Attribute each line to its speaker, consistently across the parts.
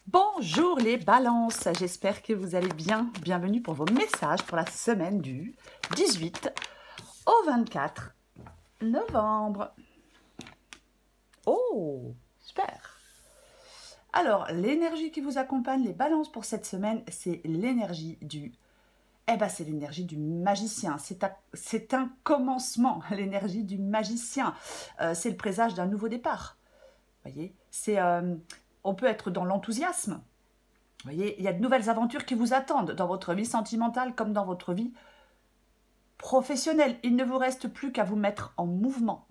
Speaker 1: Bonjour les balances, j'espère que vous allez bien. Bienvenue pour vos messages pour la semaine du 18 au 24 novembre. Oh, super. Alors, l'énergie qui vous accompagne, les balances pour cette semaine, c'est l'énergie du... c'est l'énergie du magicien. C'est un commencement, l'énergie du magicien. C'est le présage d'un nouveau départ. Vous voyez, on peut être dans l'enthousiasme. Vous voyez, il y a de nouvelles aventures qui vous attendent dans votre vie sentimentale comme dans votre vie professionnelle. Il ne vous reste plus qu'à vous mettre en mouvement.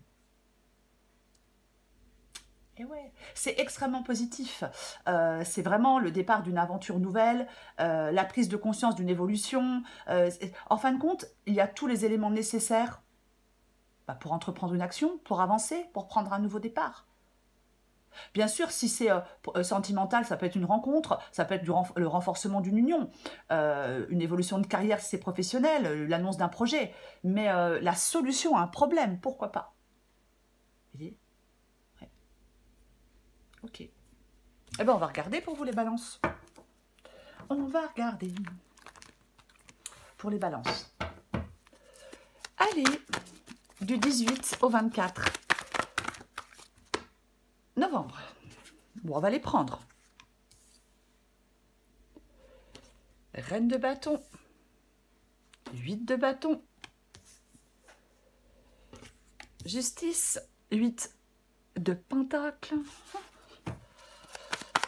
Speaker 1: Et ouais, c'est extrêmement positif. C'est vraiment le départ d'une aventure nouvelle, la prise de conscience d'une évolution. En fin de compte, il y a tous les éléments nécessaires pour entreprendre une action, pour avancer, pour prendre un nouveau départ. Bien sûr, si c'est sentimental, ça peut être une rencontre, ça peut être le renforcement d'une union, une évolution de carrière si c'est professionnel, l'annonce d'un projet. Mais la solution à un problème, pourquoi pas? Vous voyez? Ouais. Ok. Eh bien, on va regarder pour vous les balances. On va regarder pour les balances. Allez, du 18 au 24 novembre. Bon, on va les prendre. Reine de bâton, 8 de bâton, justice, 8 de pentacle.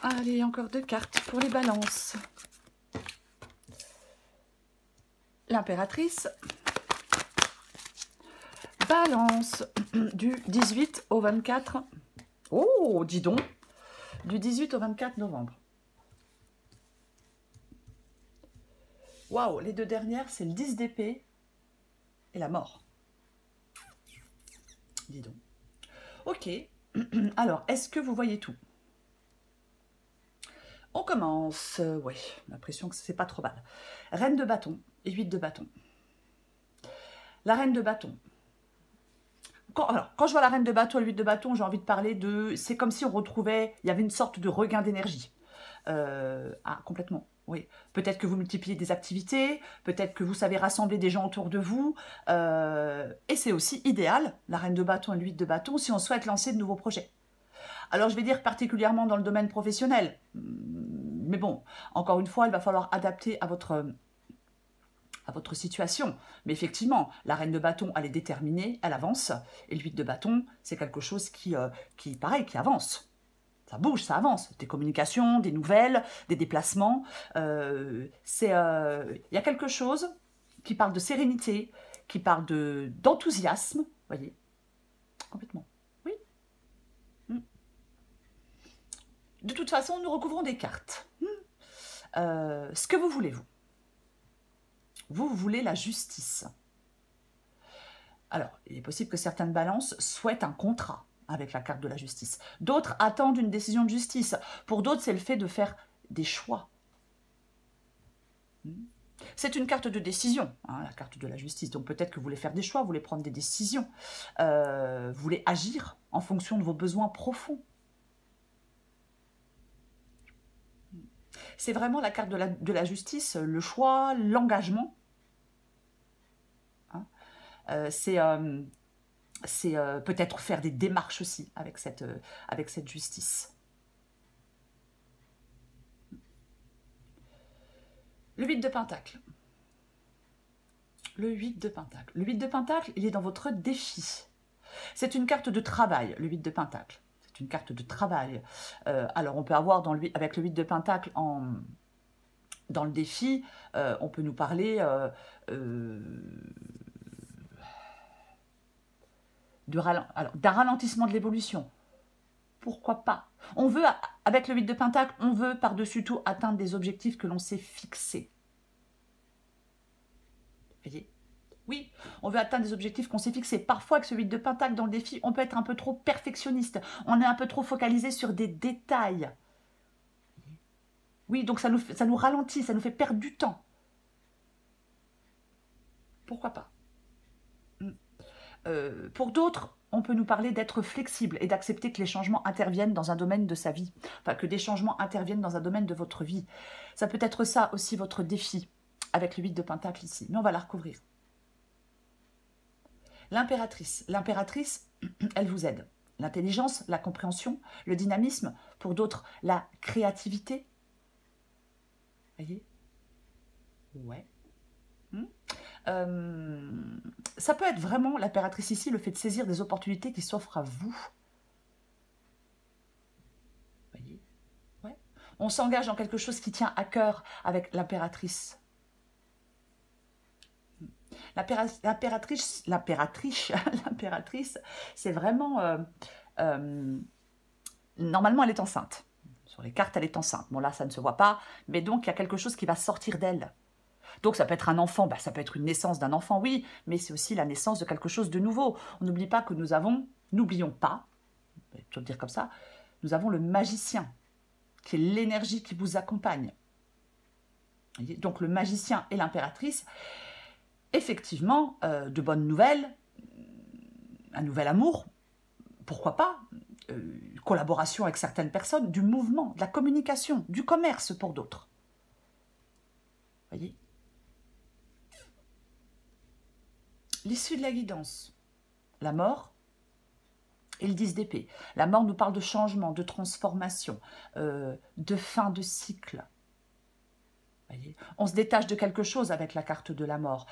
Speaker 1: Allez, encore 2 cartes pour les balances. L'impératrice, balance, du 18 au 24. Oh, dis donc, du 18 au 24 novembre. Waouh, les deux dernières, c'est le 10 d'épée et la mort. Dis donc. Ok, alors, est-ce que vous voyez tout? On commence. Ouais, l'impression que c'est pas trop mal. Reine de bâton et 8 de bâton. La reine de bâton. Quand je vois la reine de bâton et 8 de bâton, j'ai envie de parler de... C'est comme si on retrouvait... Il y avait une sorte de regain d'énergie. Complètement, oui. Peut-être que vous multipliez des activités, peut-être que vous savez rassembler des gens autour de vous. Et c'est aussi idéal, la reine de bâton et le 8 de bâton, si on souhaite lancer de nouveaux projets. Alors, je vais dire particulièrement dans le domaine professionnel. Mais bon, encore une fois, il va falloir adapter à votre situation. Mais effectivement, la reine de bâton, elle est déterminée, elle avance. Et le 8 de bâton, c'est quelque chose qui avance. Ça bouge, ça avance. Des communications, des nouvelles, des déplacements. Il y a quelque chose qui parle de sérénité, qui parle d'enthousiasme. Vous voyez, complètement. Oui. De toute façon, nous recouvrons des cartes. Ce que vous voulez, vous. Vous voulez la justice. Alors, il est possible que certaines balances souhaitent un contrat avec la carte de la justice. D'autres attendent une décision de justice. Pour d'autres, c'est le fait de faire des choix. C'est une carte de décision, hein, la carte de la justice. Donc peut-être que vous voulez faire des choix, vous voulez prendre des décisions. Vous voulez agir en fonction de vos besoins profonds. C'est vraiment la carte de la justice, le choix, l'engagement. Hein, c'est peut-être faire des démarches aussi avec cette justice. Le 8 de pentacle. Le 8 de pentacle. Le 8 de pentacle, il est dans votre défi. C'est une carte de travail, le 8 de pentacle. C'est une carte de travail. Alors, on peut avoir avec le 8 de pentacle dans le défi, on peut nous parler d'un ralentissement de l'évolution. Pourquoi pas? On veut, avec le 8 de pentacle, on veut par-dessus tout atteindre des objectifs que l'on s'est fixés. Vous voyez? Oui, on veut atteindre des objectifs qu'on s'est fixés. Parfois, avec ce 8 de pentacle dans le défi, on peut être un peu trop perfectionniste. On est un peu trop focalisé sur des détails. Oui, donc ça nous ralentit, ça nous fait perdre du temps. Pourquoi pas? Pour d'autres, on peut nous parler d'être flexible et d'accepter que les changements interviennent dans un domaine de sa vie. Enfin, que des changements interviennent dans un domaine de votre vie. Ça peut être ça aussi votre défi avec le 8 de Pentacle ici. Mais on va la recouvrir. L'impératrice. L'impératrice, elle vous aide. L'intelligence, la compréhension, le dynamisme. Pour d'autres, la créativité. Voyez? Ouais. Ça peut être vraiment, l'impératrice ici, le fait de saisir des opportunités qui s'offrent à vous. Voyez? Ouais. On s'engage dans quelque chose qui tient à cœur avec l'impératrice. L'impératrice, c'est vraiment... normalement, elle est enceinte. Sur les cartes, elle est enceinte. Bon, là, ça ne se voit pas. Mais donc, il y a quelque chose qui va sortir d'elle. Donc, ça peut être un enfant. Ça peut être une naissance d'un enfant, oui. Mais c'est aussi la naissance de quelque chose de nouveau. On n'oublie pas que nous avons... N'oublions pas, je vais te le dire comme ça, nous avons le magicien, qui est l'énergie qui vous accompagne. Donc, le magicien et l'impératrice... Effectivement, de bonnes nouvelles, un nouvel amour, pourquoi pas, collaboration avec certaines personnes, du mouvement, de la communication, du commerce pour d'autres. Voyez? L'issue de la guidance, la mort et le 10 d'épée. La mort nous parle de changement, de transformation, de fin de cycle. Voyez, on se détache de quelque chose avec la carte de la mort.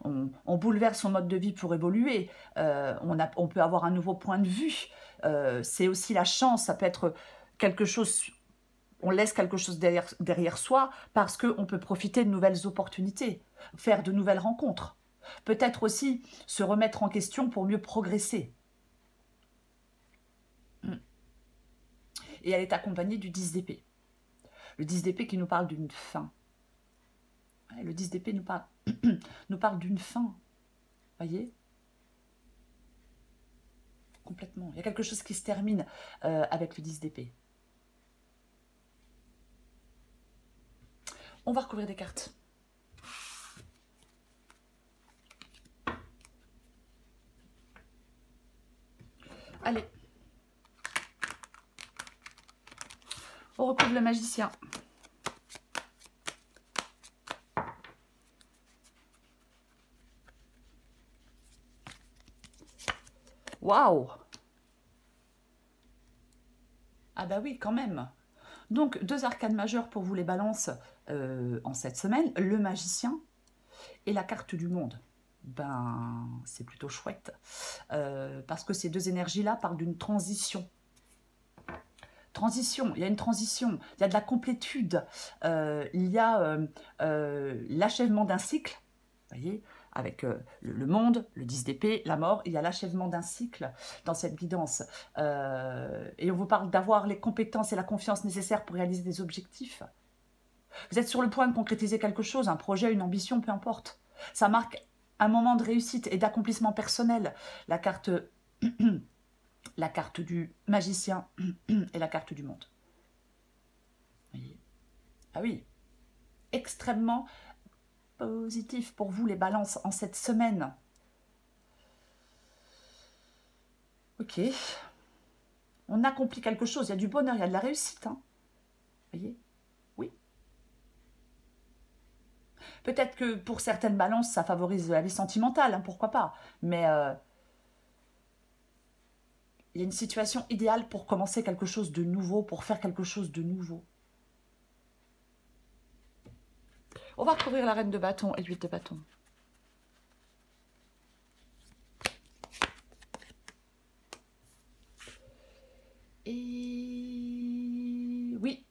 Speaker 1: On bouleverse son mode de vie pour évoluer. On peut avoir un nouveau point de vue. C'est aussi la chance. Ça peut être quelque chose... On laisse quelque chose derrière soi parce qu'on peut profiter de nouvelles opportunités, faire de nouvelles rencontres. Peut-être aussi se remettre en question pour mieux progresser. Et elle est accompagnée du 10 d'épée. Le 10 d'épée qui nous parle d'une fin. Le 10 d'épée nous parle d'une fin. Voyez? Complètement. Il y a quelque chose qui se termine avec le 10 d'épée. On va recouvrir des cartes. Allez. On recouvre le magicien. Waouh! Ah bah oui, quand même. Donc, 2 arcanes majeures pour vous les balances en cette semaine. Le magicien et la carte du monde. Ben, c'est plutôt chouette. Parce que ces 2 énergies-là parlent d'une transition. Transition, il y a une transition, il y a de la complétude, il y a l'achèvement d'un cycle, vous voyez, avec le monde, le 10 d'épée, la mort, il y a l'achèvement d'un cycle dans cette guidance. Et on vous parle d'avoir les compétences et la confiance nécessaires pour réaliser des objectifs. Vous êtes sur le point de concrétiser quelque chose, un projet, une ambition, peu importe. Ça marque un moment de réussite et d'accomplissement personnel. La carte du magicien et la carte du monde. Vous voyez? Ah oui, extrêmement positif pour vous les balances en cette semaine. Ok. On accomplit quelque chose, il y a du bonheur, il y a de la réussite. Hein. Vous voyez? Oui. Peut-être que pour certaines balances, ça favorise la vie sentimentale, hein, pourquoi pas. Mais il y a une situation idéale pour commencer quelque chose de nouveau, pour faire quelque chose de nouveau. On va recouvrir la reine de bâton et l'huile de bâton. Et oui.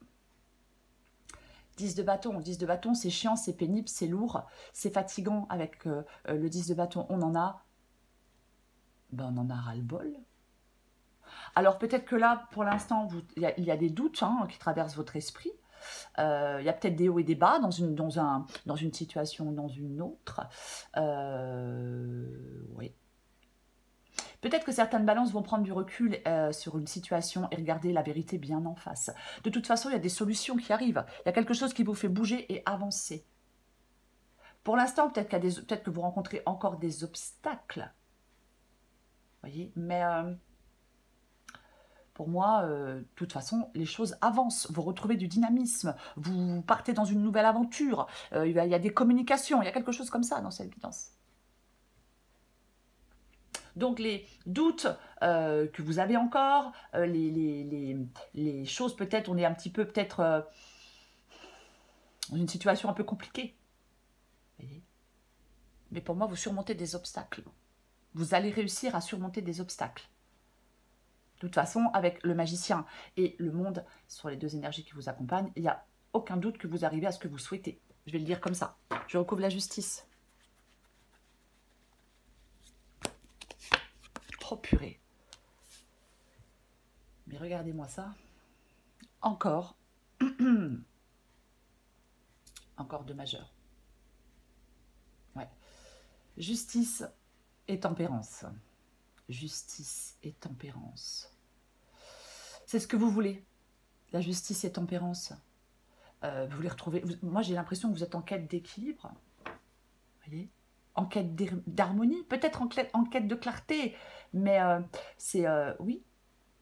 Speaker 1: 10 de bâton. 10 de bâton, c'est chiant, c'est pénible, c'est lourd, c'est fatigant. Avec le 10 de bâton, on en a... Ben, on en a ras-le-bol. Alors peut-être que là, pour l'instant, il y a des doutes hein, qui traversent votre esprit. Il y a peut-être des hauts et des bas dans une situation ou dans une autre. Oui. Peut-être que certaines balances vont prendre du recul sur une situation et regarder la vérité bien en face. De toute façon, il y a des solutions qui arrivent. Il y a quelque chose qui vous fait bouger et avancer. Pour l'instant, peut-être que vous rencontrez encore des obstacles. voyez. Mais pour moi, de toute façon, les choses avancent. Vous retrouvez du dynamisme. Vous partez dans une nouvelle aventure. Il y a des communications. Il y a quelque chose comme ça dans cette guidance. Donc les doutes que vous avez encore, les choses peut-être, on est un petit peu peut-être dans une situation un peu compliquée. Voyez. Mais pour moi, vous surmontez des obstacles. Vous allez réussir à surmonter des obstacles. De toute façon, avec le magicien et le monde, ce sont les deux énergies qui vous accompagnent, il n'y a aucun doute que vous arrivez à ce que vous souhaitez. Je vais le dire comme ça. Je recouvre la justice. Oh purée. Mais regardez-moi ça. Encore. Encore de majeur. Ouais. Justice et tempérance. Justice et tempérance. C'est ce que vous voulez. La justice et tempérance. Vous voulez retrouver... Moi, j'ai l'impression que vous êtes en quête d'équilibre. Vous voyez, en quête d'harmonie, peut-être en quête de clarté, mais c'est, oui,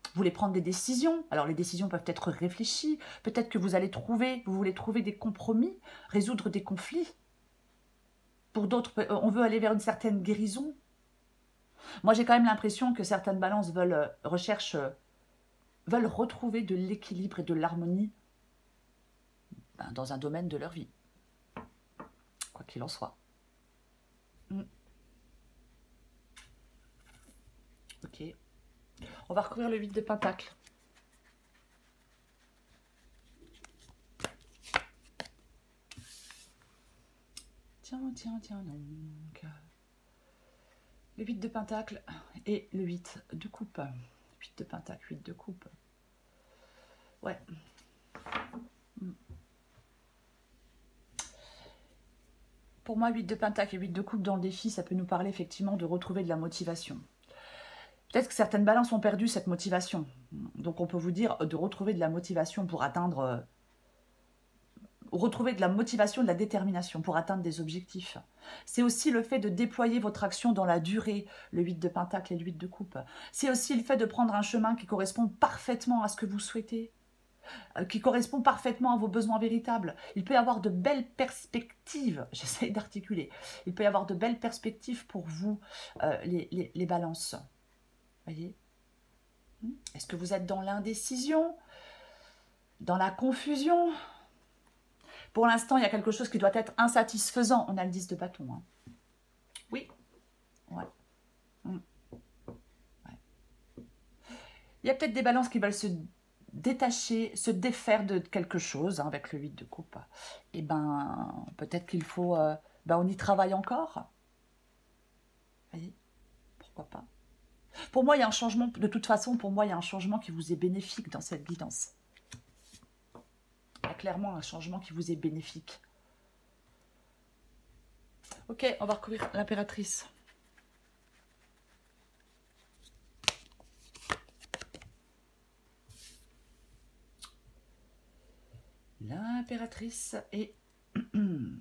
Speaker 1: vous voulez prendre des décisions. Alors, les décisions peuvent être réfléchies, peut-être que vous voulez trouver des compromis, résoudre des conflits. Pour d'autres, on veut aller vers une certaine guérison. Moi, j'ai quand même l'impression que certaines balances veulent retrouver de l'équilibre et de l'harmonie dans un domaine de leur vie. Quoi qu'il en soit. Ok. On va recouvrir le 8 de Pentacle. Tiens, donc. Le 8 de Pentacle et le 8 de Coupe. 8 de Pentacle, 8 de Coupe. Ouais. Pour moi, 8 de Pentacle et 8 de Coupe dans le défi, ça peut nous parler effectivement de retrouver de la motivation. Peut-être que certaines balances ont perdu cette motivation. Donc on peut vous dire de retrouver de la motivation pour atteindre... retrouver de la motivation, de la détermination pour atteindre des objectifs. C'est aussi le fait de déployer votre action dans la durée, le 8 de Pentacle et le 8 de Coupe. C'est aussi le fait de prendre un chemin qui correspond parfaitement à ce que vous souhaitez, qui correspond parfaitement à vos besoins véritables. Il peut y avoir de belles perspectives, j'essaie d'articuler, il peut y avoir de belles perspectives pour vous, les balances. Voyez? Est-ce que vous êtes dans l'indécision, dans la confusion? Pour l'instant, il y a quelque chose qui doit être insatisfaisant. On a le 10 de bâton. Hein. Oui. Ouais. Ouais. Il y a peut-être des balances qui veulent se détacher, se défaire de quelque chose hein, avec le 8 de coupe. Et ben, peut-être qu'il faut... on y travaille encore. Vous voyez? Pourquoi pas? Pour moi, il y a un changement. De toute façon, pour moi, il y a un changement qui vous est bénéfique dans cette guidance. Il y a clairement un changement qui vous est bénéfique. Ok, on va recouvrir l'impératrice. L'impératrice et le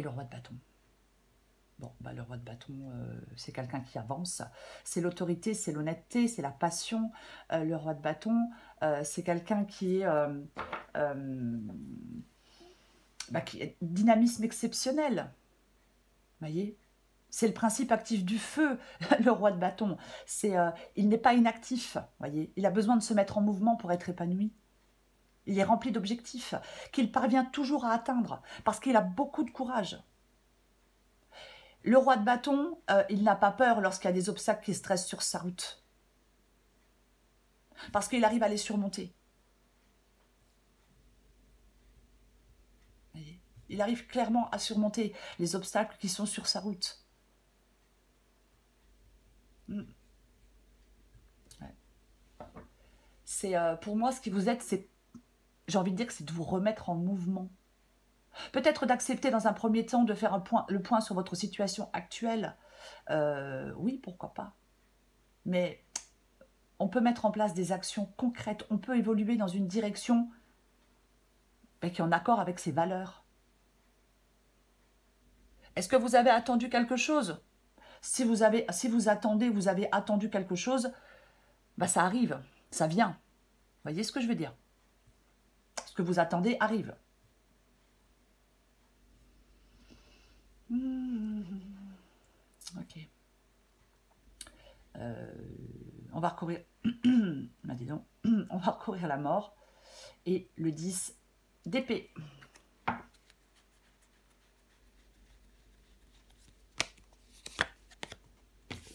Speaker 1: roi de bâton. Bon, le roi de bâton, c'est quelqu'un qui avance. C'est l'autorité, c'est l'honnêteté, c'est la passion. Le roi de bâton, c'est quelqu'un qui est... qui est dynamisme exceptionnel. Vous voyez? C'est le principe actif du feu, le roi de bâton. Il n'est pas inactif, voyez? Il a besoin de se mettre en mouvement pour être épanoui. Il est rempli d'objectifs qu'il parvient toujours à atteindre parce qu'il a beaucoup de courage. Le roi de bâton, il n'a pas peur lorsqu'il y a des obstacles qui stressent sur sa route. Parce qu'il arrive à les surmonter. Voyez, il arrive clairement à surmonter les obstacles qui sont sur sa route. Ouais. C'est pour moi, ce qui vous aide, c'est, j'ai envie de dire que c'est de vous remettre en mouvement. Peut-être d'accepter dans un premier temps de faire le point sur votre situation actuelle. Oui, pourquoi pas. Mais on peut mettre en place des actions concrètes. On peut évoluer dans une direction qui est en accord avec ses valeurs. Est-ce que vous avez attendu quelque chose? Si vous attendez, vous avez attendu quelque chose, bah ça arrive, ça vient. Vous voyez ce que je veux dire? Ce que vous attendez arrive. Ok. On va recourir... bah dis donc. On va recourir à la mort. Et le 10 d'épée.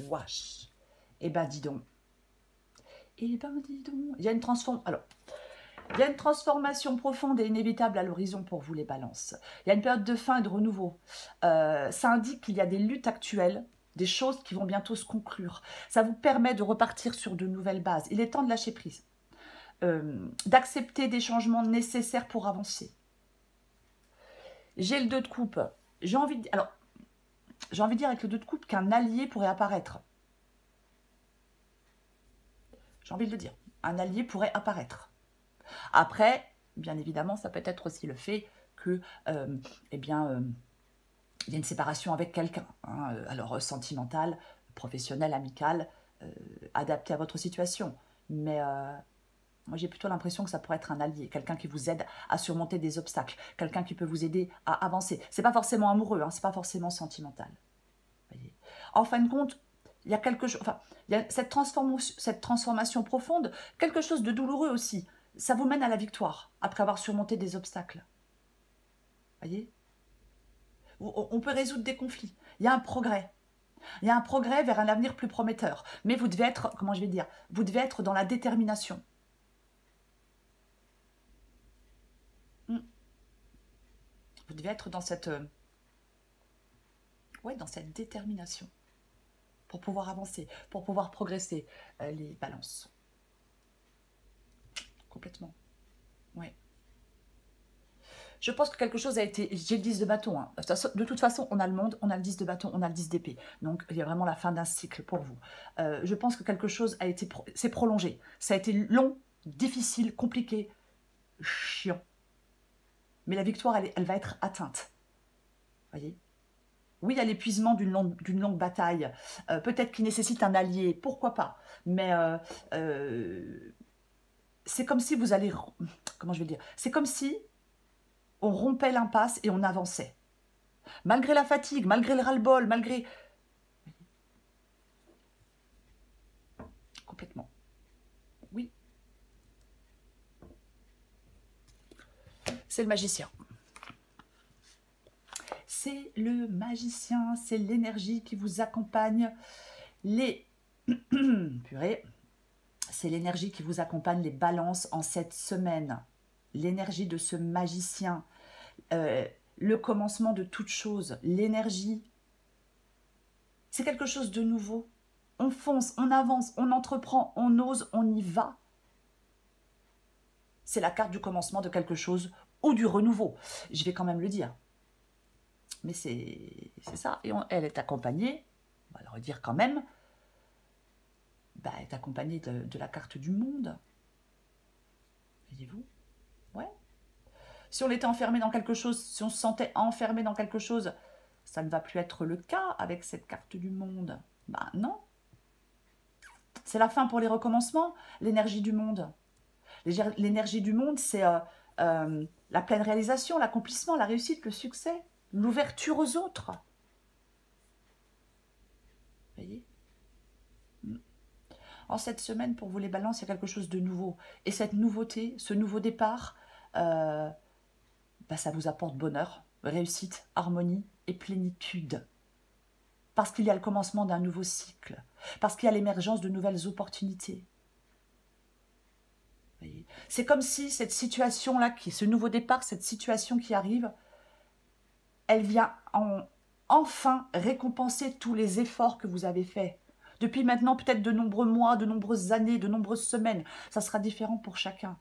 Speaker 1: Wesh. Eh ben dis donc. Eh ben dis donc. Il y a une transformation. Alors, il y a une transformation profonde et inévitable à l'horizon pour vous les balances. Il y a une période de fin et de renouveau. Ça indique qu'il y a des luttes actuelles, des choses qui vont bientôt se conclure. Ça vous permet de repartir sur de nouvelles bases. Il est temps de lâcher prise. D'accepter des changements nécessaires pour avancer. J'ai le 2 de coupe. J'ai envie de dire avec le 2 de coupe qu'un allié pourrait apparaître. J'ai envie de le dire. Un allié pourrait apparaître. Après, bien évidemment, ça peut être aussi le fait que, il y a une séparation avec quelqu'un. Hein, alors, sentimentale, professionnelle, amicale, adaptée à votre situation. Mais moi, j'ai plutôt l'impression que ça pourrait être un allié, quelqu'un qui vous aide à surmonter des obstacles, quelqu'un qui peut vous aider à avancer. C'est pas forcément amoureux, hein, c'est pas forcément sentimental. Voyez. En fin de compte, il y a quelque chose, enfin, il y a cette transformation profonde, quelque chose de douloureux aussi. Ça vous mène à la victoire, après avoir surmonté des obstacles. Voyez. On peut résoudre des conflits. Il y a un progrès. Il y a un progrès vers un avenir plus prometteur. Mais vous devez être, comment je vais dire, vous devez être dans la détermination. Vous devez être dans cette, dans cette détermination pour pouvoir avancer, pour pouvoir progresser, les balances. Complètement. Ouais. Je pense que quelque chose a été... J'ai le 10 de bâton. Hein. De toute façon, on a le monde, on a le 10 de bâton, on a le 10 d'épée. Donc, il y a vraiment la fin d'un cycle pour vous. Je pense que quelque chose a été... C'est prolongé. Ça a été long, difficile, compliqué, chiant. Mais la victoire, elle va être atteinte. Voyez? Oui, il y a l'épuisement d'une longue bataille. Peut-être qu'il nécessite un allié. Pourquoi pas? Mais c'est comme si vous allez... Comment je vais dire? C'est comme si on rompait l'impasse et on avançait. Malgré la fatigue, malgré le ras-le-bol, malgré... Complètement. Oui. C'est le magicien. C'est le magicien, c'est l'énergie qui vous accompagne. Purée. C'est l'énergie qui vous accompagne, les balances en cette semaine. L'énergie de ce magicien. Le commencement de toute chose. L'énergie. C'est quelque chose de nouveau. On fonce, on avance, on entreprend, on ose, on y va. C'est la carte du commencement de quelque chose ou du renouveau. Je vais quand même le dire. Mais c'est ça. Et elle est accompagnée, on va le redire quand même, elle est accompagnée de la carte du monde. Voyez-vous? Ouais. Si on était enfermé dans quelque chose, si on se sentait enfermé dans quelque chose, ça ne va plus être le cas avec cette carte du monde. Non. C'est la fin pour les recommencements, l'énergie du monde. L'énergie du monde, c'est la pleine réalisation, l'accomplissement, la réussite, le succès, l'ouverture aux autres. Vous voyez? En cette semaine, pour vous les balances, il y a quelque chose de nouveau. Et cette nouveauté, ce nouveau départ, ça vous apporte bonheur, réussite, harmonie et plénitude. Parce qu'il y a le commencement d'un nouveau cycle. Parce qu'il y a l'émergence de nouvelles opportunités. C'est comme si cette situation-là, ce nouveau départ, cette situation qui arrive, elle vient enfin récompenser tous les efforts que vous avez faits. Depuis maintenant peut-être de nombreux mois, de nombreuses années, de nombreuses semaines. Ça sera différent pour chacun.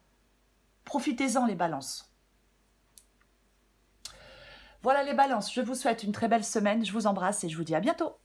Speaker 1: Profitez-en les balances. Voilà les balances. Je vous souhaite une très belle semaine. Je vous embrasse et je vous dis à bientôt.